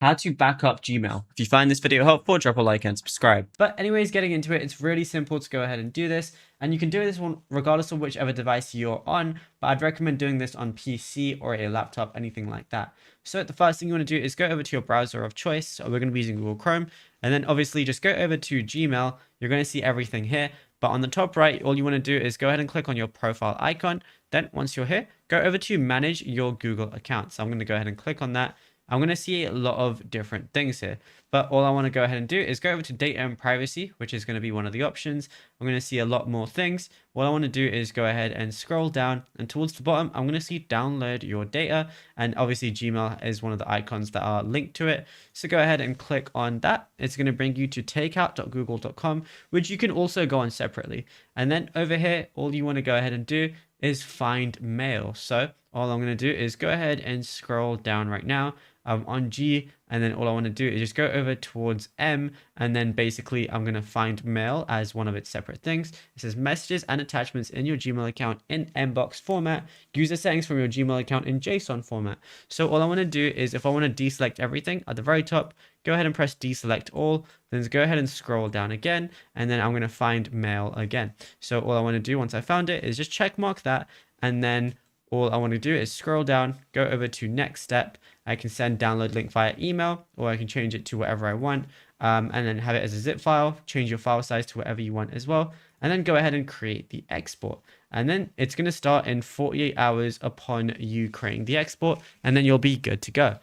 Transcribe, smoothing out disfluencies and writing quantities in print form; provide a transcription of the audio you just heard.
how to back up Gmail. If you find this video helpful, drop a like and subscribe. But anyways, getting into it, it's really simple to go ahead and do this. And you can do this one regardless of whichever device you're on, but I'd recommend doing this on PC or a laptop, anything like that. So the first thing you want to do is go over to your browser of choice. So we're going to be using Google Chrome. And then obviously just go over to Gmail. You're going to see everything here. But on the top right, all you want to do is go ahead and click on your profile icon. Then once you're here, go over to manage your Google account. So I'm going to go ahead and click on that. I'm going to see a lot of different things here, but all I want to go ahead and do is go over to data and privacy, which is going to be one of the options. I'm going to see a lot more things. What I want to do is go ahead and scroll down, and towards the bottom, I'm going to see download your data. And obviously Gmail is one of the icons that are linked to it. So go ahead and click on that. It's going to bring you to takeout.google.com, which you can also go on separately. And then over here, all you want to go ahead and do is find mail. So all I'm going to do is go ahead and scroll down right now. On G, and then all I want to do is just go over towards M, and then basically I'm going to find mail as one of its separate things. It says messages and attachments in your Gmail account in Mbox format. Use the settings from your Gmail account in JSON format. So all I want to do is, if I want to deselect everything at the very top, go ahead and press deselect all, then go ahead and scroll down again, and then I'm going to find mail again. So all I want to do once I found it is just check mark that, and then all I want to do is scroll down, go over to next step. I can send download link via email, or I can change it to whatever I want, and then have it as a zip file, change your file size to whatever you want as well, and then go ahead and create the export. And then it's going to start in 48 hours upon you creating the export, and then you'll be good to go.